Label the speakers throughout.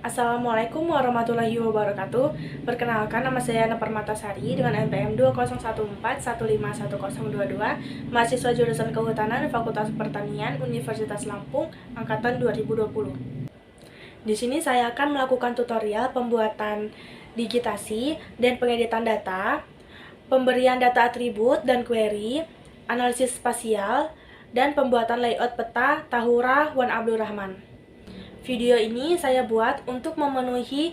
Speaker 1: Assalamualaikum warahmatullahi wabarakatuh. Perkenalkan, nama saya Ana Permatasari dengan NPM 2014151022, mahasiswa jurusan Kehutanan Fakultas Pertanian Universitas Lampung angkatan 2020. Di sini saya akan melakukan tutorial pembuatan digitasi dan pengeditan data, pemberian data atribut dan query, analisis spasial, dan pembuatan layout peta Tahura Wan Abdurrahman. Video ini saya buat untuk memenuhi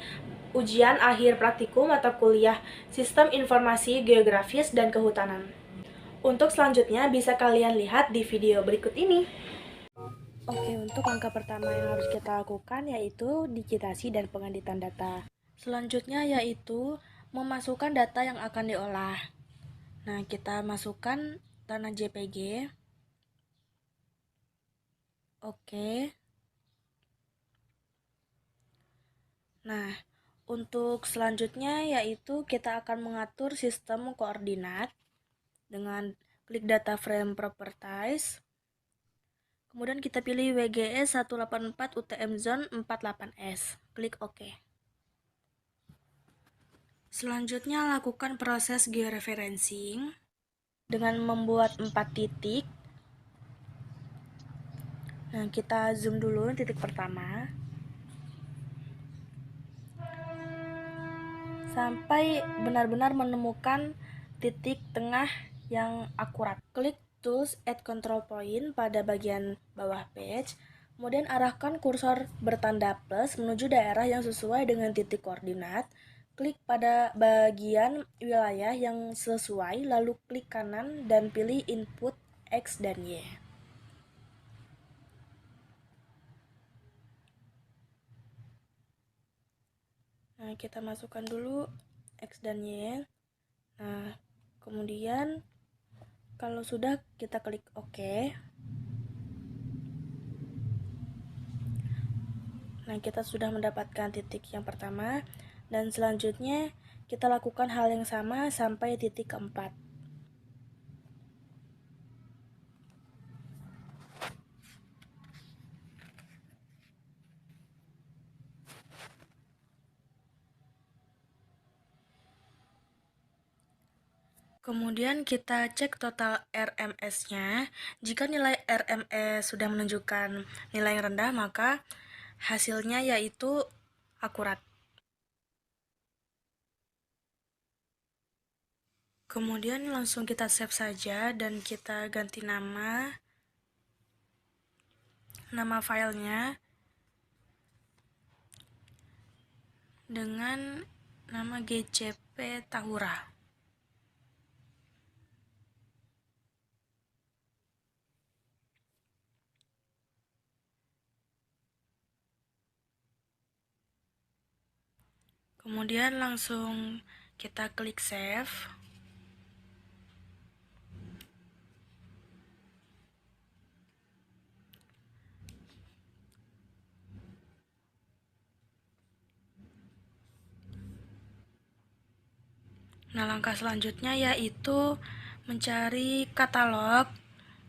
Speaker 1: ujian akhir praktikum mata kuliah Sistem Informasi Geografis dan Kehutanan. Untuk selanjutnya bisa kalian lihat di video berikut ini. Oke, untuk langkah pertama yang harus kita lakukan yaitu digitasi dan pengeditan data. Selanjutnya yaitu memasukkan data yang akan diolah. Nah, kita masukkan tanah JPG. Oke. Nah, untuk selanjutnya yaitu kita akan mengatur sistem koordinat dengan klik data frame properties. Kemudian kita pilih WGS 184 UTM Zone 48S. Klik OK. Selanjutnya lakukan proses georeferencing dengan membuat 4 titik. Nah, kita zoom dulu titik pertama. Sampai benar-benar menemukan titik tengah yang akurat. Klik Tools Add Control Point pada bagian bawah page, kemudian arahkan kursor bertanda plus menuju daerah yang sesuai dengan titik koordinat. Klik pada bagian wilayah yang sesuai, lalu klik kanan dan pilih input X dan Y. Nah, kita masukkan dulu X dan Y. Nah, kemudian kalau sudah, kita klik OK. Nah, kita sudah mendapatkan titik yang pertama, dan selanjutnya kita lakukan hal yang sama sampai titik keempat. Kemudian kita cek total RMS-nya. Jika nilai RMS sudah menunjukkan nilai yang rendah, maka hasilnya yaitu akurat. Kemudian langsung kita save saja dan kita ganti nama filenya dengan nama GCP Tahura. Kemudian langsung kita klik save. Nah, langkah selanjutnya yaitu mencari katalog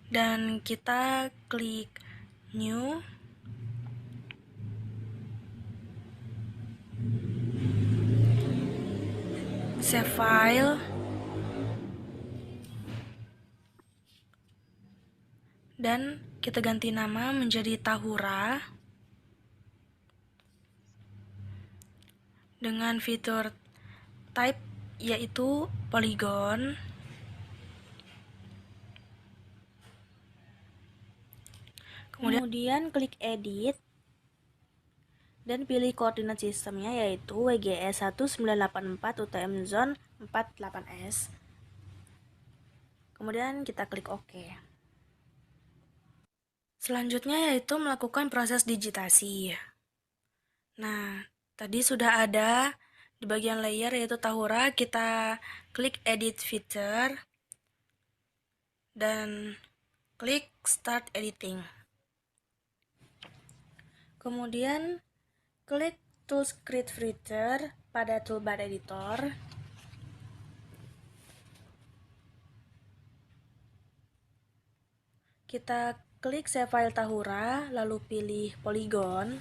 Speaker 1: dan kita klik new. Save file. Dan kita ganti nama menjadi Tahura dengan fitur type yaitu polygon. Kemudian klik edit dan pilih koordinat sistemnya yaitu WGS 1984 UTM Zone 48S. Kemudian kita klik OK. Selanjutnya yaitu melakukan proses digitasi. Nah, tadi sudah ada di bagian layer yaitu Tahura, kita klik edit feature dan klik start editing. Kemudian klik tools create feature pada toolbar editor. Kita klik save file Tahura, lalu pilih polygon.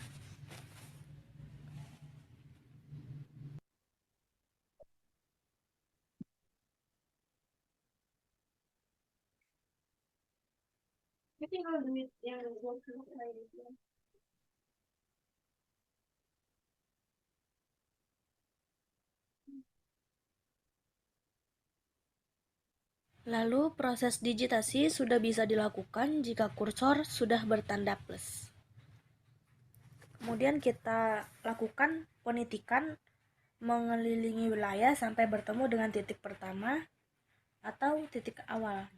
Speaker 1: Lalu proses digitasi sudah bisa dilakukan jika kursor sudah bertanda plus. Kemudian kita lakukan penitikan mengelilingi wilayah sampai bertemu dengan titik pertama atau titik awal.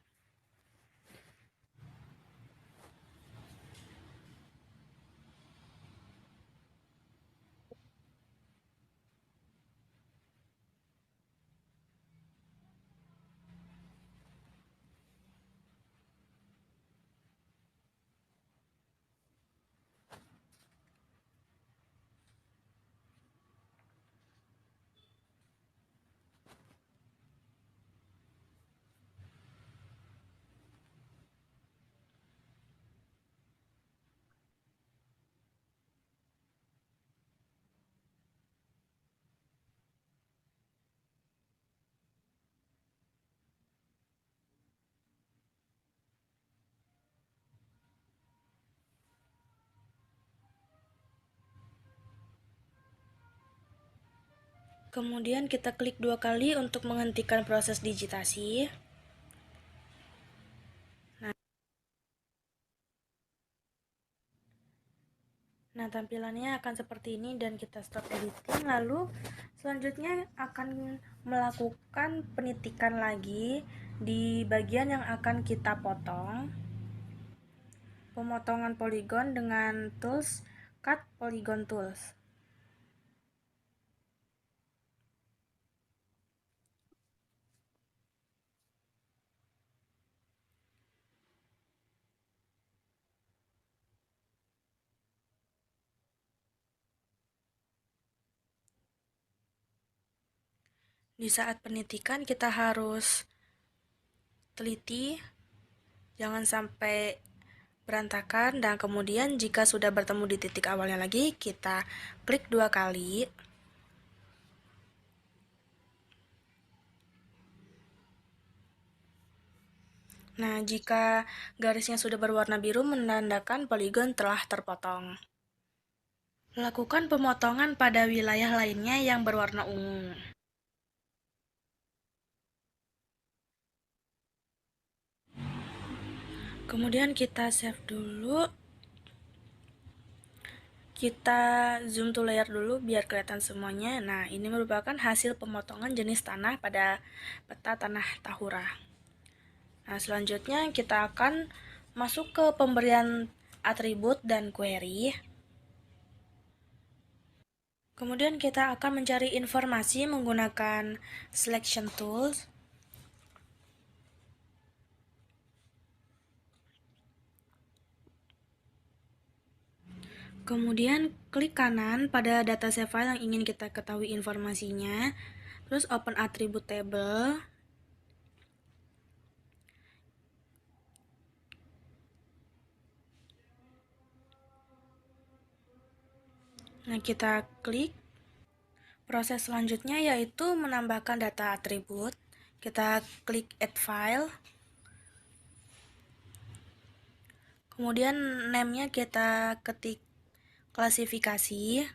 Speaker 1: Kemudian kita klik 2 kali untuk menghentikan proses digitasi. Nah, tampilannya akan seperti ini dan kita stop editing. Lalu selanjutnya akan melakukan penitikan lagi di bagian yang akan kita potong. Pemotongan poligon dengan tools Cut Polygon Tools. Di saat penitikan kita harus teliti, jangan sampai berantakan, dan kemudian jika sudah bertemu di titik awalnya lagi, kita klik 2 kali. Nah, jika garisnya sudah berwarna biru menandakan poligon telah terpotong. Lakukan pemotongan pada wilayah lainnya yang berwarna ungu. Kemudian kita save dulu. Kita zoom to layer dulu biar kelihatan semuanya. Nah, ini merupakan hasil pemotongan jenis tanah pada peta tanah Tahura. Nah, selanjutnya kita akan masuk ke pemberian atribut dan query. Kemudian kita akan mencari informasi menggunakan selection tools. Kemudian klik kanan pada data save file yang ingin kita ketahui informasinya. Terus open attribute table. Nah, kita klik. Proses selanjutnya yaitu menambahkan data atribut. Kita klik add file. Kemudian name-nya kita ketik klasifikasi.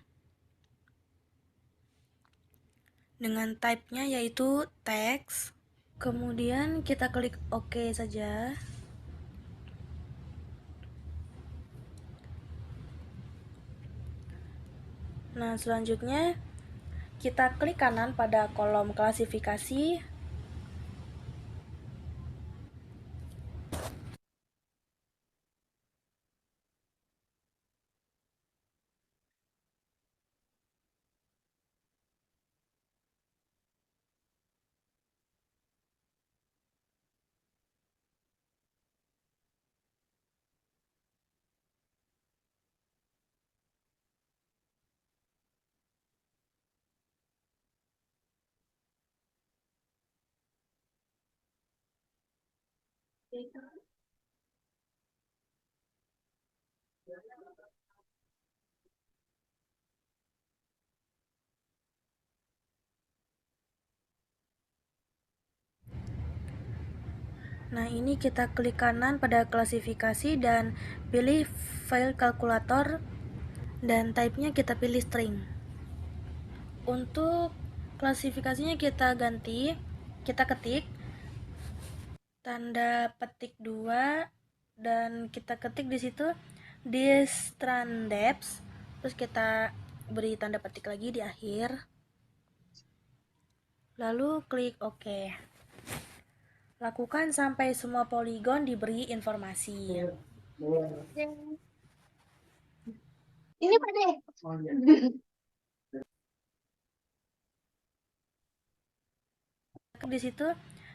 Speaker 1: Dengan type-nya yaitu text. Kemudian kita klik OK saja. Nah, selanjutnya kita klik kanan pada kolom klasifikasi. Nah, ini kita klik kanan pada klasifikasi dan pilih file kalkulator dan type-nya kita pilih string. Untuk klasifikasinya kita ganti, kita ketik tanda petik 2 dan kita ketik di situ distrandeps, terus kita beri tanda petik lagi di akhir, lalu klik OK. Lakukan sampai semua poligon diberi informasi.
Speaker 2: Ini pada
Speaker 1: di situ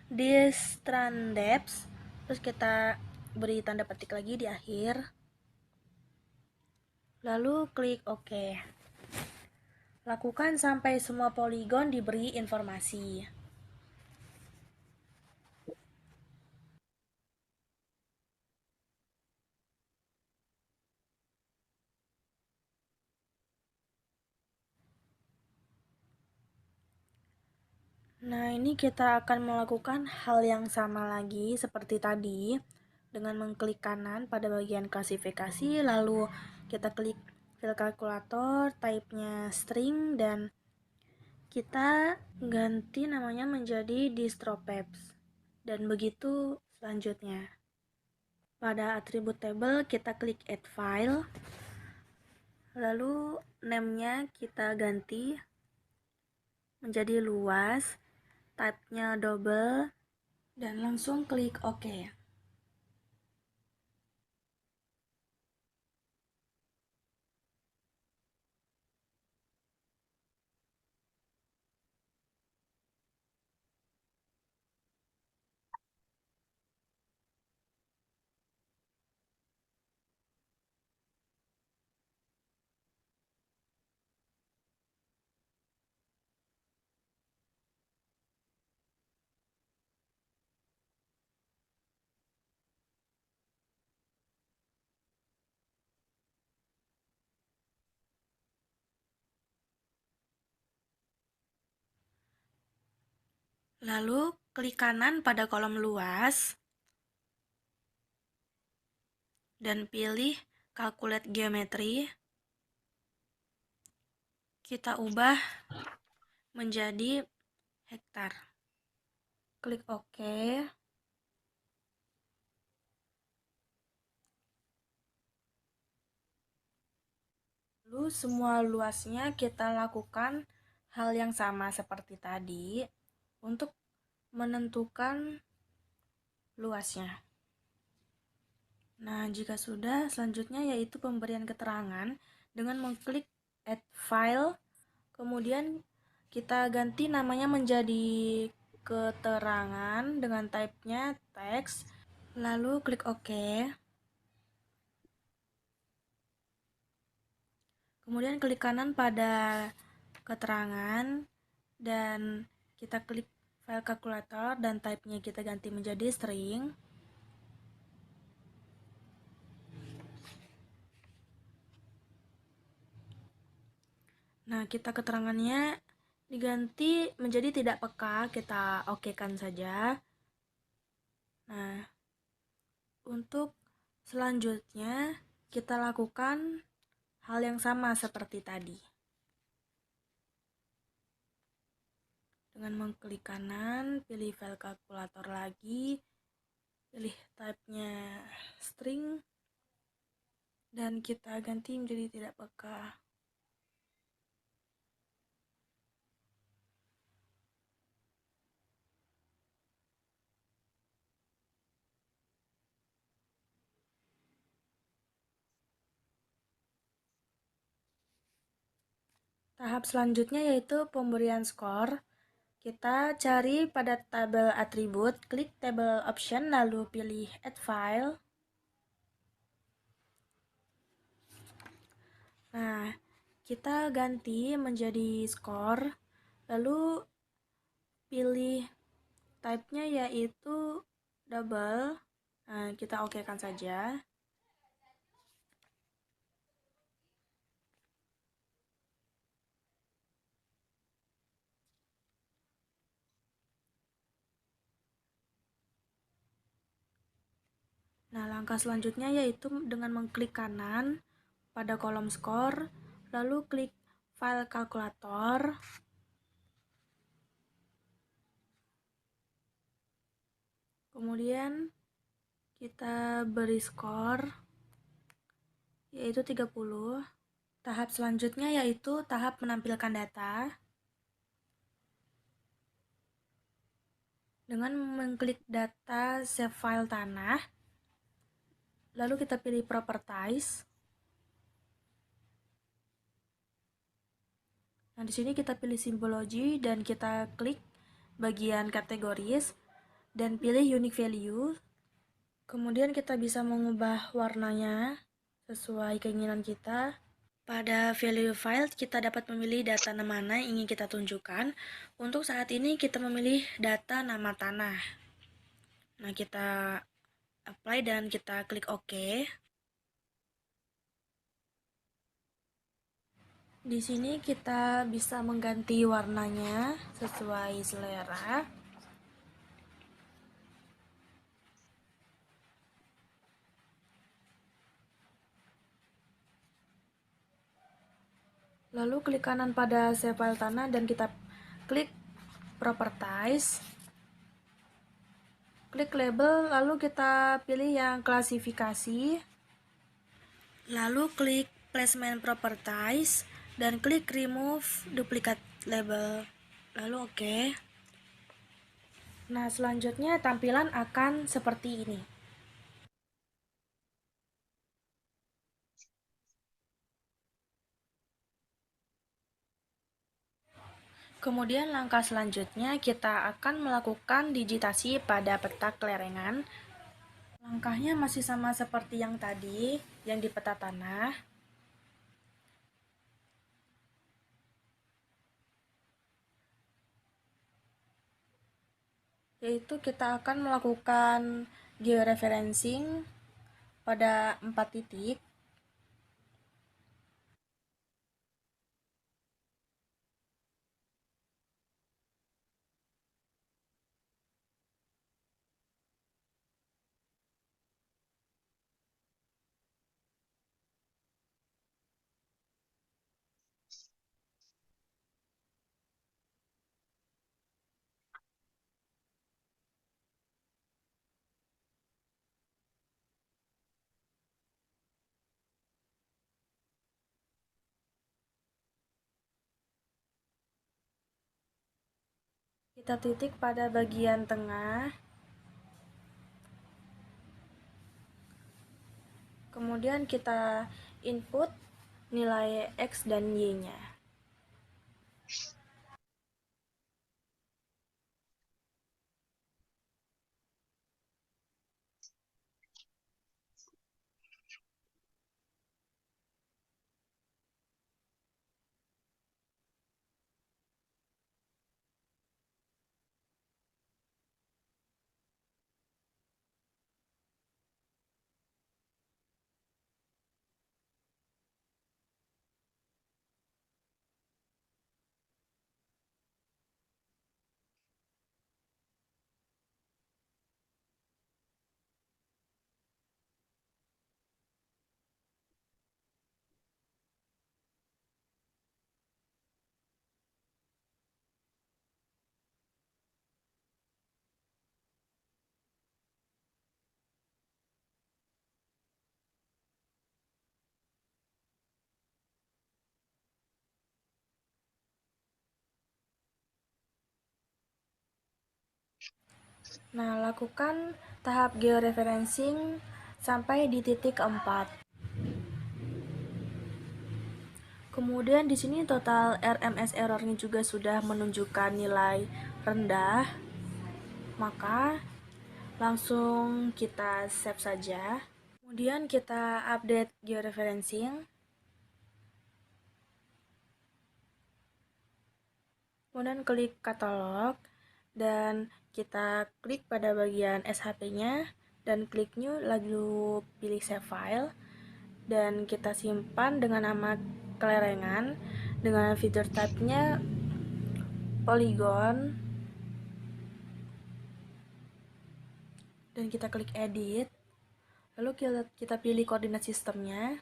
Speaker 1: distrandeps, terus kita beri tanda petik lagi di akhir, lalu klik OK. Lakukan sampai semua poligon diberi informasi. Nah, ini kita akan melakukan hal yang sama lagi seperti tadi dengan mengklik kanan pada bagian klasifikasi, lalu kita klik file kalkulator, type-nya string, dan kita ganti namanya menjadi distropeps. Dan begitu selanjutnya. Pada atribut table kita klik add file, lalu name-nya kita ganti menjadi luas, type-nya double, dan langsung klik OK. Lalu klik kanan pada kolom luas dan pilih calculate geometry. Kita ubah menjadi hektar. Klik OK. Lalu semua luasnya kita lakukan hal yang sama seperti tadi untuk menentukan luasnya. Nah, jika sudah, selanjutnya yaitu pemberian keterangan dengan mengklik add file, kemudian kita ganti namanya menjadi keterangan dengan type-nya text, lalu klik OK. Kemudian klik kanan pada keterangan dan kita klik file kalkulator dan type-nya kita ganti menjadi string. Nah, kita keterangannya diganti menjadi tidak peka, kita okekan saja. Nah, untuk selanjutnya kita lakukan hal yang sama seperti tadi. Dengan mengklik kanan, pilih file kalkulator lagi, pilih type-nya string, dan kita ganti menjadi tidak peka. Tahap selanjutnya yaitu pemberian skor. Kita cari pada tabel atribut, klik table option, lalu pilih add file. Nah, kita ganti menjadi skor, lalu pilih type-nya yaitu double. Nah, kita okekan saja. Nah, langkah selanjutnya yaitu dengan mengklik kanan pada kolom skor, lalu klik file kalkulator. Kemudian kita beri skor yaitu 30. Tahap selanjutnya yaitu tahap menampilkan data. Dengan mengklik data save file tanah, lalu kita pilih properties. Nah, di sini kita pilih simbology dan kita klik bagian kategoris dan pilih unique value. Kemudian kita bisa mengubah warnanya sesuai keinginan kita. Pada value file, kita dapat memilih data mana yang ingin kita tunjukkan. Untuk saat ini, kita memilih data nama tanah. Nah, kita apply dan kita klik OK. Di sini kita bisa mengganti warnanya sesuai selera. Lalu klik kanan pada save file tanah dan kita klik properties. Klik label, lalu kita pilih yang klasifikasi. Lalu klik placement properties dan klik remove duplicate label. Lalu oke. Nah, selanjutnya tampilan akan seperti ini. Kemudian langkah selanjutnya kita akan melakukan digitasi pada peta kelerengan. Langkahnya masih sama seperti yang tadi, yang di peta tanah. Yaitu kita akan melakukan georeferencing pada 4 titik. Kita titik pada bagian tengah. Kemudian kita input nilai X dan Y-nya. Nah, lakukan tahap georeferencing sampai di titik 4. Kemudian di sini total RMS errornya juga sudah menunjukkan nilai rendah. Maka langsung kita save saja. Kemudian kita update georeferencing. Kemudian klik katalog dan kita klik pada bagian SHP-nya dan klik new, lalu pilih save file dan kita simpan dengan nama kelerengan dengan feature type-nya polygon dan kita klik edit. Lalu kita pilih koordinat sistemnya,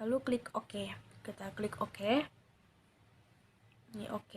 Speaker 1: lalu klik OK. Kita klik OK. Ini OK.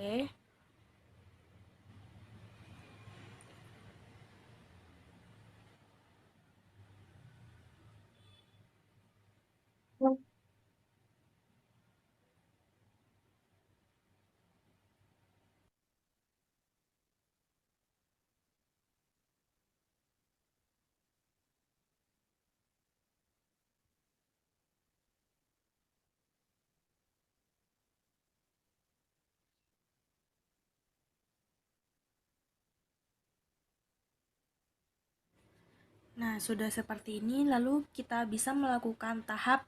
Speaker 1: Nah, sudah seperti ini, lalu kita bisa melakukan tahap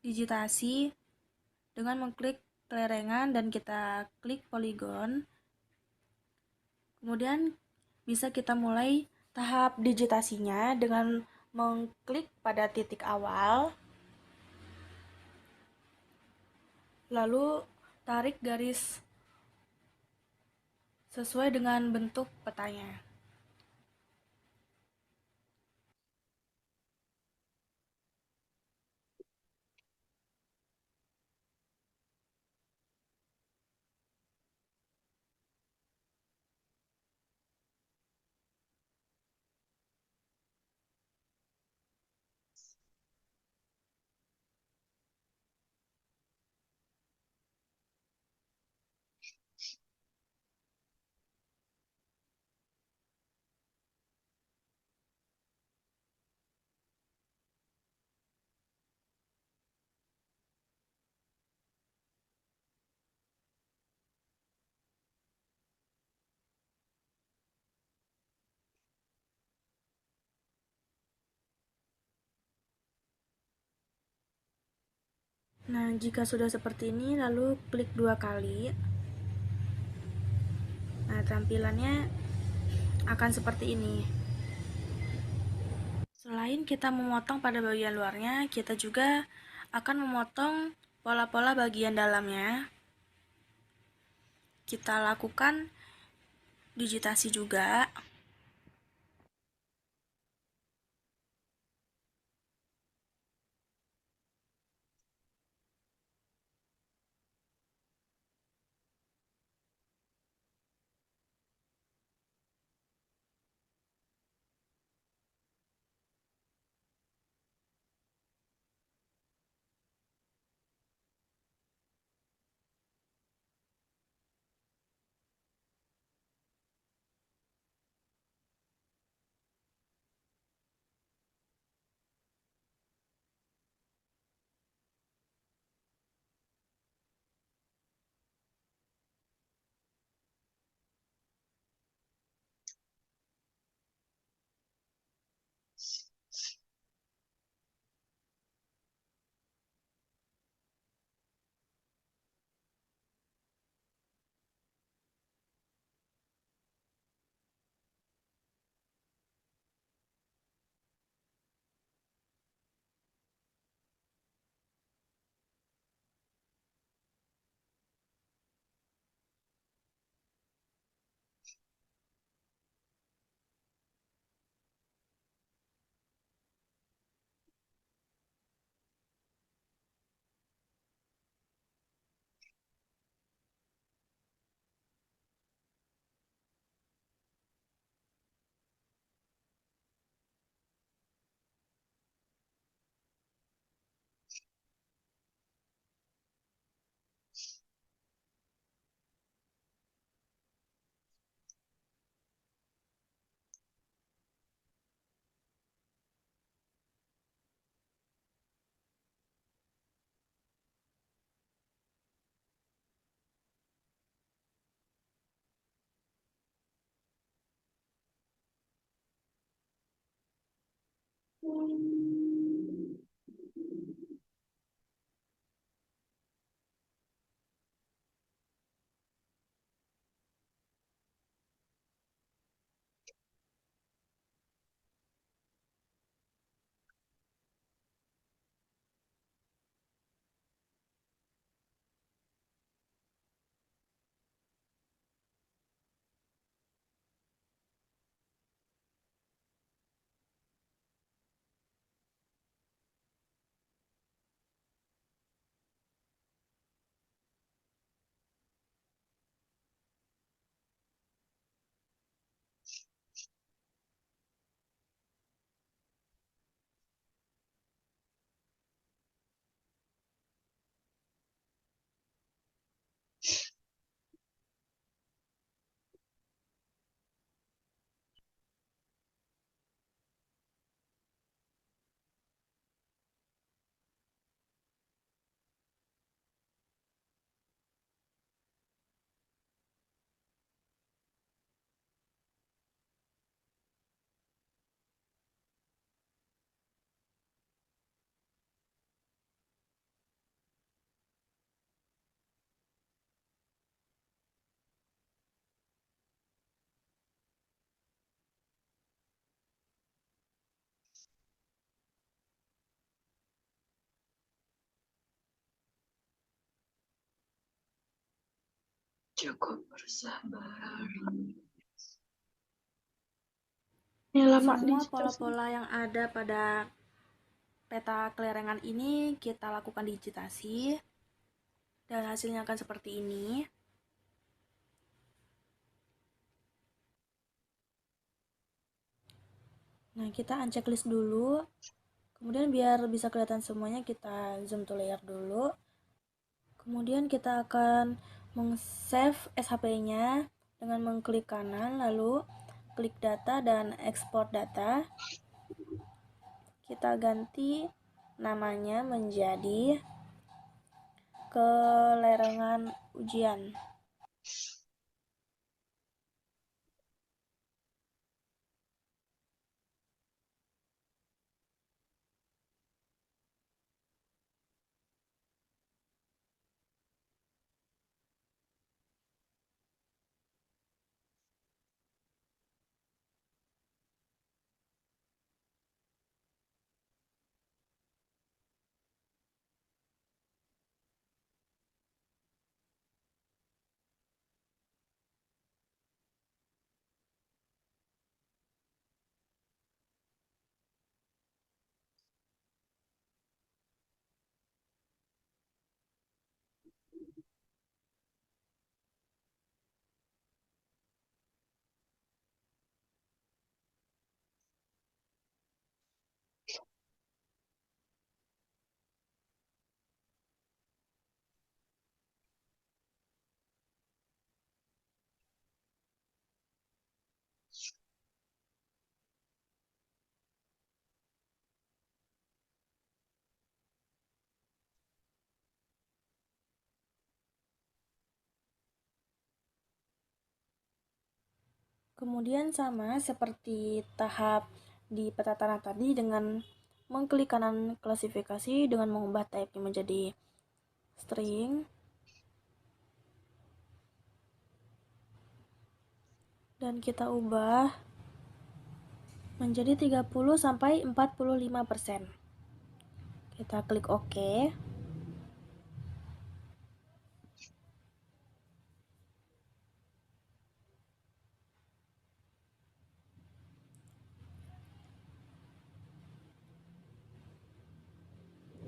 Speaker 1: digitasi dengan mengklik kelerengan dan kita klik poligon. Kemudian bisa kita mulai tahap digitasinya dengan mengklik pada titik awal, lalu tarik garis sesuai dengan bentuk petanya. Nah, jika sudah seperti ini, lalu klik 2 kali. Nah, tampilannya akan seperti ini. Selain kita memotong pada bagian luarnya, kita juga akan memotong pola-pola bagian dalamnya. Kita lakukan digitasi juga.
Speaker 2: Cukup bersabar.
Speaker 1: Semua pola-pola yang ada pada peta kelerengan ini kita lakukan digitasi dan hasilnya akan seperti ini. Nah, kita uncheck list dulu. Kemudian biar bisa kelihatan semuanya, kita zoom to layer dulu. Kemudian kita akan meng-save SHP-nya dengan mengklik kanan, lalu klik data dan export data. Kita ganti namanya menjadi kelerengan ujian. Kemudian sama seperti tahap di peta tanah tadi dengan mengklik kanan klasifikasi dengan mengubah type-nya menjadi string. Dan kita ubah menjadi 30-45%. Kita klik OK.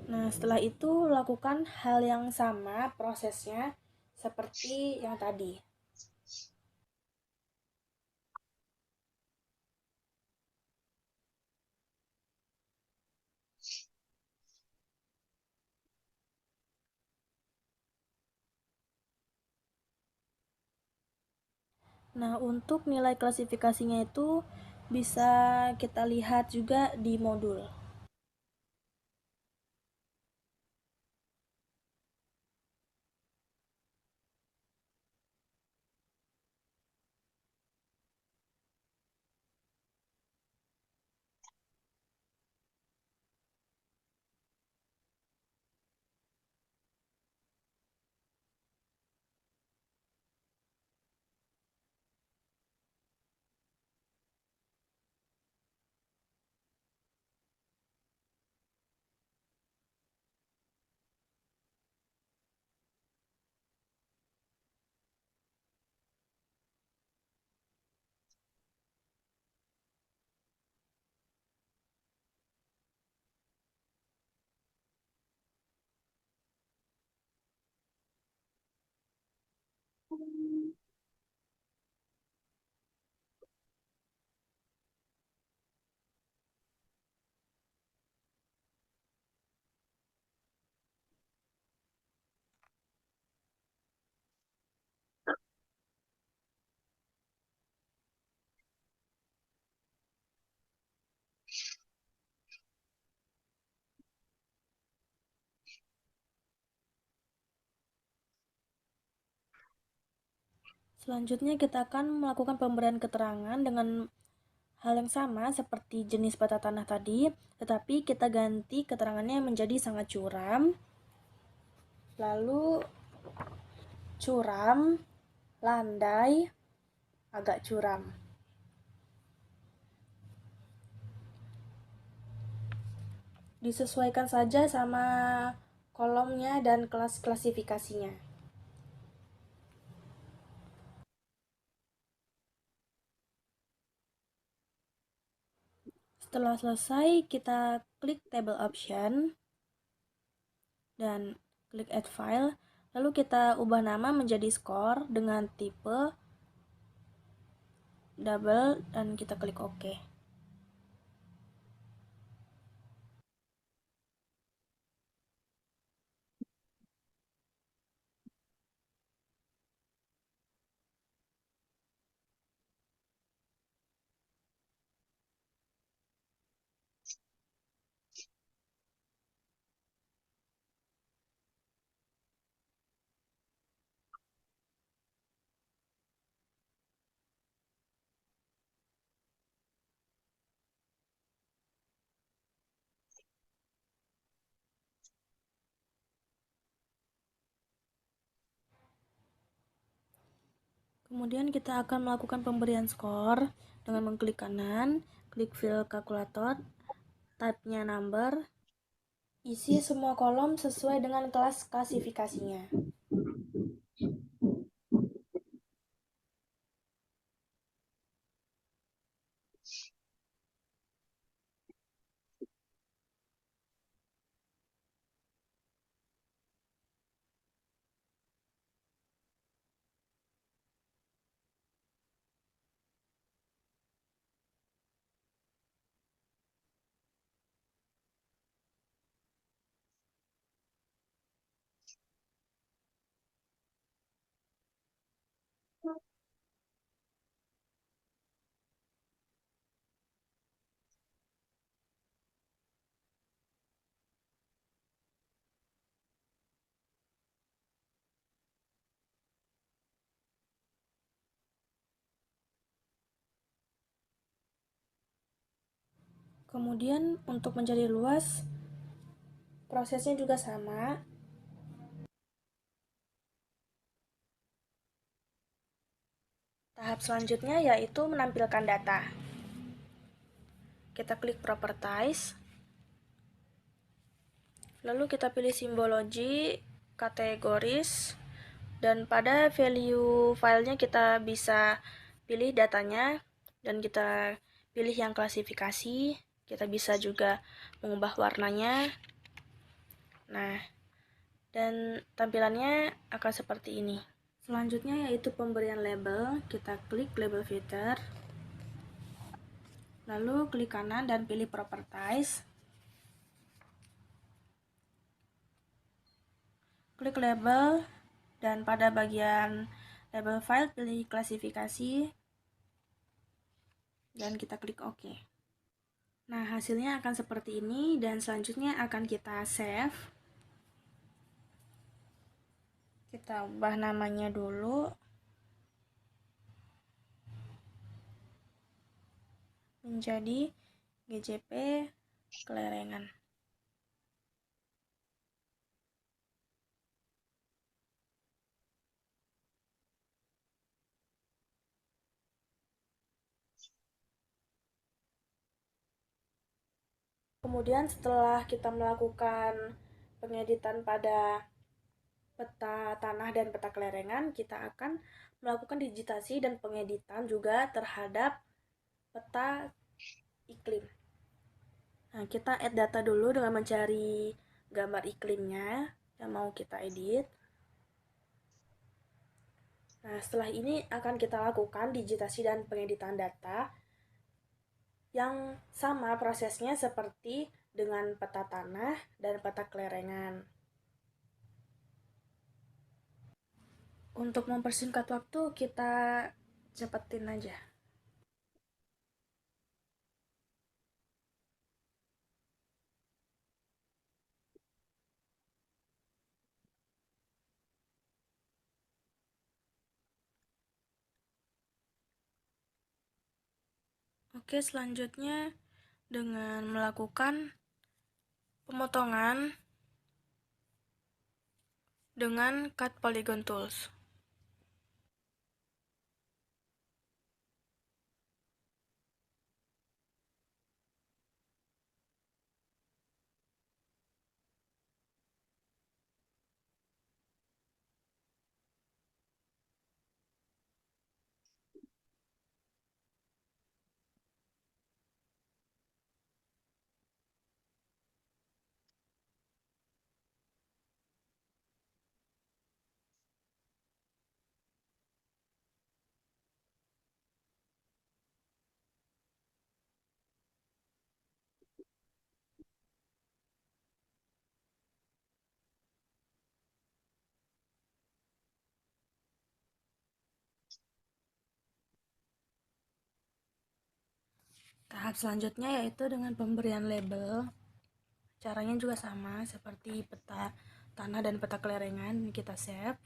Speaker 1: Nah, setelah itu lakukan hal yang sama prosesnya seperti yang tadi. Nah, untuk nilai klasifikasinya itu bisa kita lihat juga di modul. Selanjutnya kita akan melakukan pemberian keterangan dengan hal yang sama seperti jenis peta tanah tadi, tetapi kita ganti keterangannya menjadi sangat curam. Lalu curam, landai, agak curam. Disesuaikan saja sama kolomnya dan kelas klasifikasinya. Setelah selesai, kita klik table option dan klik add file. Lalu kita ubah nama menjadi score dengan tipe double dan kita klik OK. Kemudian kita akan melakukan pemberian skor dengan mengklik kanan, klik fill kalkulator, type-nya number, isi semua kolom sesuai dengan kelas klasifikasinya. Kemudian untuk menjadi luas, prosesnya juga sama. Tahap selanjutnya yaitu menampilkan data. Kita klik properties, lalu kita pilih simbologi, kategoris, dan pada value filenya kita bisa pilih datanya dan kita pilih yang klasifikasi. Kita bisa juga mengubah warnanya. Nah, dan tampilannya akan seperti ini. Selanjutnya yaitu pemberian label. Kita klik label filter, lalu klik kanan dan pilih properties, klik label, dan pada bagian label file pilih klasifikasi dan kita klik OK. Nah, hasilnya akan seperti ini dan selanjutnya akan kita save. Kita ubah namanya dulu menjadi GJP Klerengan. Kemudian setelah kita melakukan pengeditan pada peta tanah dan peta Klerengan, kita akan melakukan digitasi dan pengeditan juga terhadap peta iklim. Nah, kita add data dulu dengan mencari gambar iklimnya yang mau kita edit. Nah, setelah ini akan kita lakukan digitasi dan pengeditan data yang sama prosesnya seperti dengan peta tanah dan peta Klerengan. Untuk mempersingkat waktu, kita cepetin aja. Oke, selanjutnya dengan melakukan pemotongan dengan Cut Polygon Tools. Tahap selanjutnya yaitu dengan pemberian label. Caranya juga sama seperti peta tanah dan peta kelerengan. Ini kita save.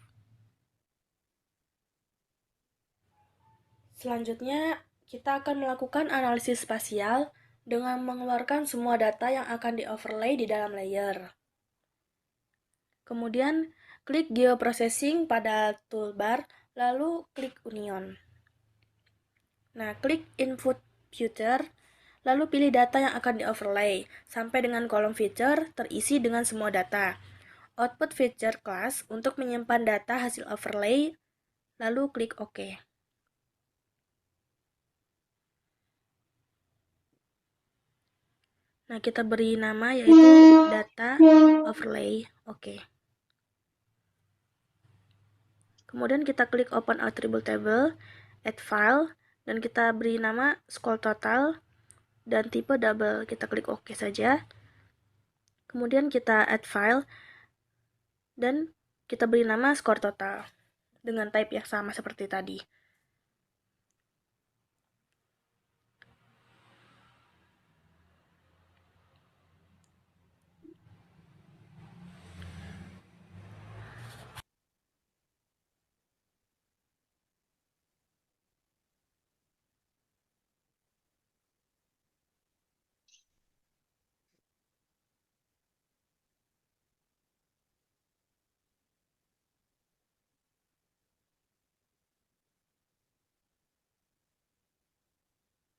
Speaker 1: Selanjutnya, kita akan melakukan analisis spasial dengan mengeluarkan semua data yang akan di-overlay di dalam layer. Kemudian, klik Geoprocessing pada toolbar, lalu klik Union. Nah, klik Input Future, lalu pilih data yang akan di-overlay, sampai dengan kolom feature terisi dengan semua data. Output Feature Class untuk menyimpan data hasil overlay, lalu klik OK. Nah, kita beri nama yaitu data overlay. Oke. Kemudian kita klik Open Attribute Table, Add File, dan kita beri nama Scroll Total dan tipe double. Kita klik OK saja. Kemudian kita Add File dan kita beri nama Score Total dengan type yang sama seperti tadi.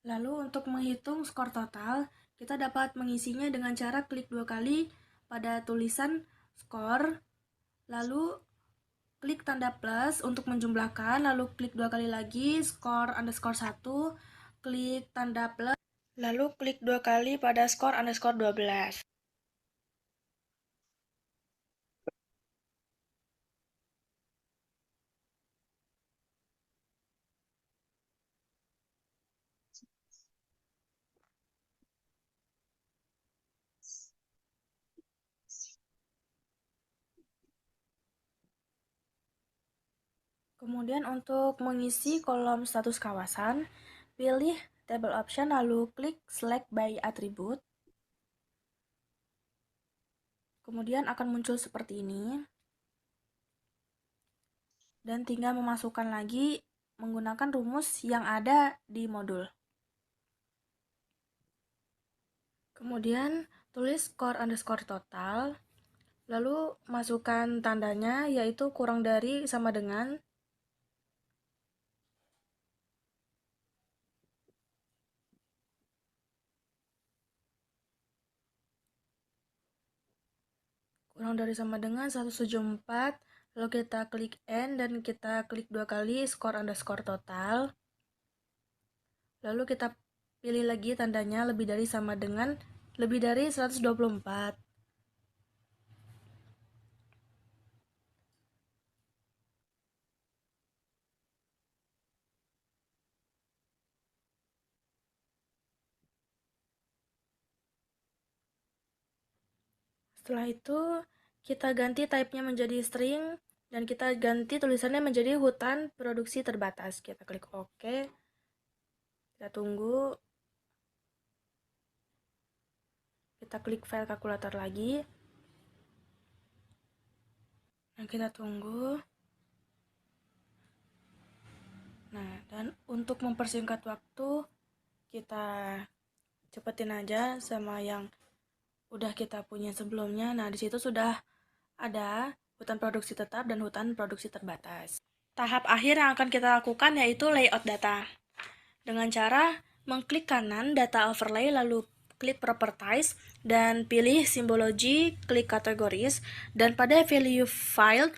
Speaker 1: Lalu untuk menghitung skor total, kita dapat mengisinya dengan cara klik 2 kali pada tulisan skor, lalu klik tanda plus untuk menjumlahkan, lalu klik 2 kali lagi skor underscore 1, klik tanda plus, lalu klik 2 kali pada skor underscore 12. Kemudian untuk mengisi kolom status kawasan, pilih table option lalu klik select by attribute. Kemudian akan muncul seperti ini. Dan tinggal memasukkan lagi menggunakan rumus yang ada di modul. Kemudian tulis skor underscore total, lalu masukkan tandanya yaitu kurang dari sama dengan. Kurang dari sama dengan 174, lalu kita klik N dan kita klik 2 kali skor underscore total. Lalu kita pilih lagi tandanya lebih dari sama dengan lebih dari 124. Setelah itu, kita ganti type-nya menjadi string, dan kita ganti tulisannya menjadi hutan produksi terbatas. Kita klik OK. Kita tunggu. Kita klik file kalkulator lagi. Nah, kita tunggu. Nah, dan untuk mempersingkat waktu, kita cepetin aja sama yang udah kita punya sebelumnya. Nah, di situ sudah ada hutan produksi tetap dan hutan produksi terbatas. Tahap akhir yang akan kita lakukan yaitu layout data. Dengan cara mengklik kanan data overlay, lalu klik properties, dan pilih simbology, klik categories, dan pada value file,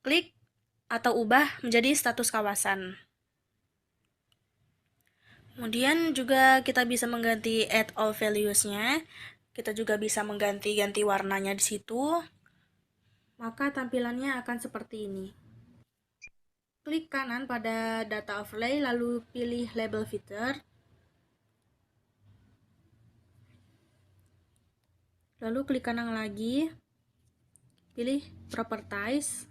Speaker 1: klik atau ubah menjadi status kawasan. Kemudian juga kita bisa mengganti add all values-nya. Kita juga bisa mengganti warnanya di situ. Maka tampilannya akan seperti ini. Klik kanan pada data overlay, lalu pilih label feature. Lalu klik kanan lagi, pilih properties.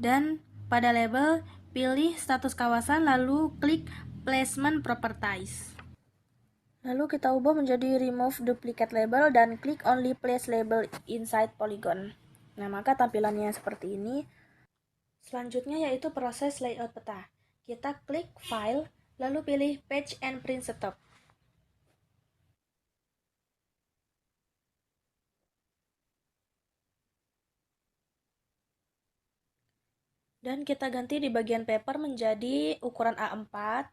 Speaker 1: Dan pada label, pilih status kawasan, lalu klik placement properties. Lalu kita ubah menjadi remove duplicate label dan klik only place label inside polygon. Nah, maka tampilannya seperti ini. Selanjutnya yaitu proses layout peta. Kita klik file, lalu pilih page and print setup. Dan kita ganti di bagian paper menjadi ukuran A4.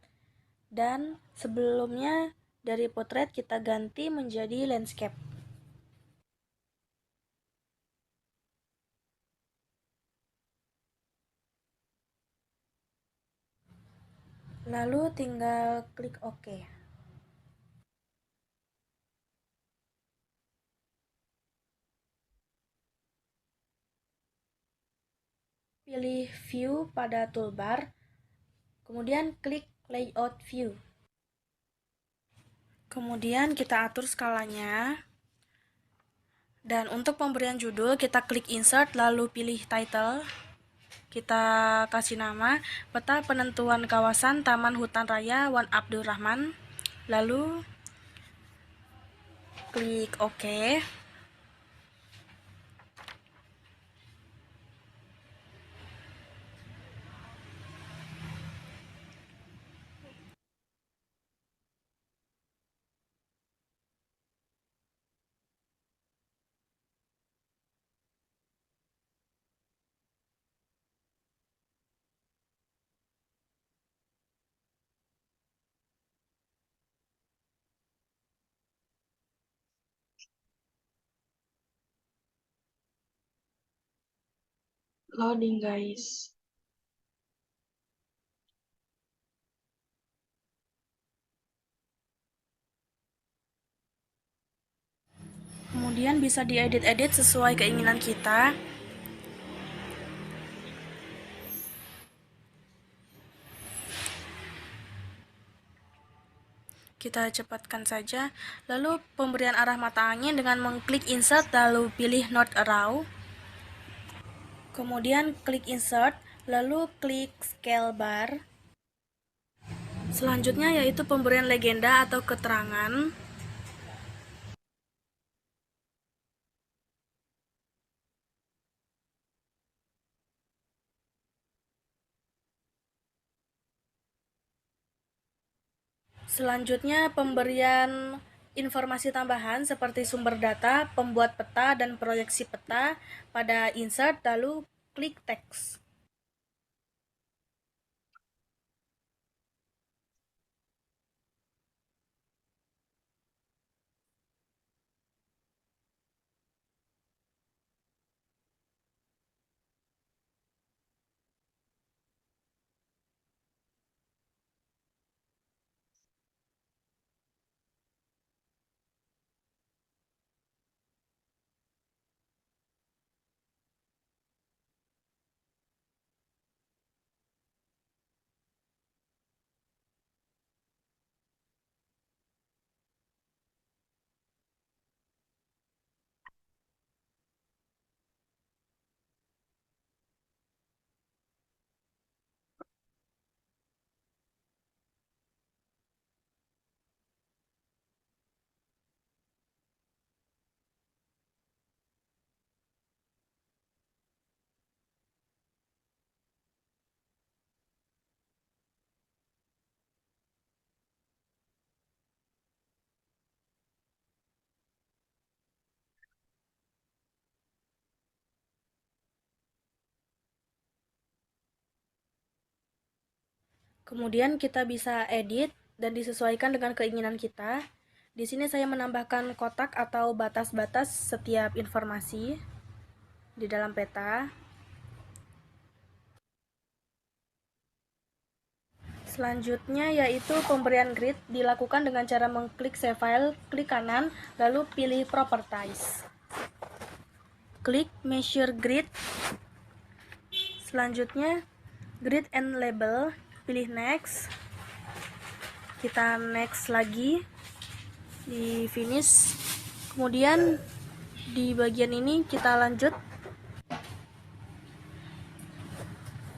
Speaker 1: Dan sebelumnya dari potret kita ganti menjadi landscape. Lalu tinggal klik OK. Pilih view pada toolbar, kemudian klik layout view. Kemudian kita atur skalanya. Dan untuk pemberian judul, kita klik insert, lalu pilih title. Kita kasih nama Peta Penentuan Kawasan Taman Hutan Raya Wan Abdurrahman. Lalu klik OK.
Speaker 2: Loading guys.
Speaker 1: Kemudian bisa diedit-edit sesuai keinginan kita. Kita cepatkan saja. Lalu pemberian arah mata angin dengan mengklik insert lalu pilih north arrow. Kemudian klik insert, lalu klik scale bar. Selanjutnya yaitu pemberian legenda atau keterangan. Selanjutnya pemberian informasi tambahan seperti sumber data, pembuat peta, dan proyeksi peta. Pada insert lalu klik teks. Kemudian kita bisa edit dan disesuaikan dengan keinginan kita. Di sini saya menambahkan kotak atau batas-batas setiap informasi di dalam peta. Selanjutnya yaitu pemberian grid dilakukan dengan cara mengklik save file, klik kanan, lalu pilih properties. Klik measure grid. Selanjutnya grid and label. Pilih next, kita next lagi di finish. Kemudian di bagian ini kita lanjut,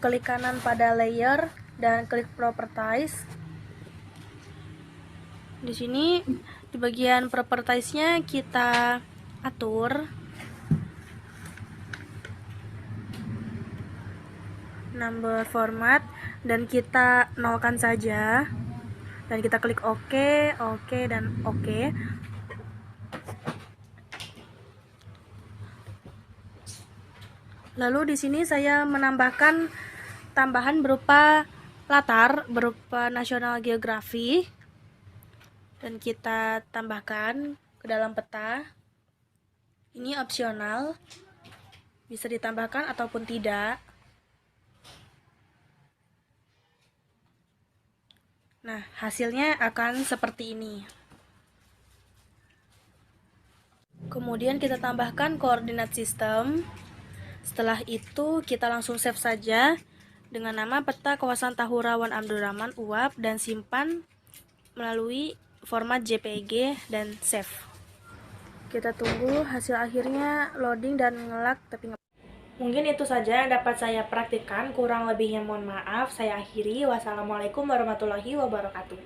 Speaker 1: klik kanan pada layer dan klik properties. Di sini di bagian propertiesnya kita atur number format dan kita nolkan saja, dan kita klik OK, dan OK. Lalu di sini saya menambahkan tambahan berupa latar berupa National Geography, dan kita tambahkan ke dalam peta. Ini opsional, bisa ditambahkan ataupun tidak. Nah, hasilnya akan seperti ini. Kemudian kita tambahkan koordinat sistem. Setelah itu kita langsung save saja dengan nama peta kawasan Tahura Wan Abdurrahman UAP dan simpan melalui format JPG dan save. Kita tunggu hasil akhirnya loading dan ngelak tapi mungkin itu saja yang dapat saya praktikkan, kurang lebihnya mohon maaf. Saya akhiri. Wassalamualaikum warahmatullahi wabarakatuh.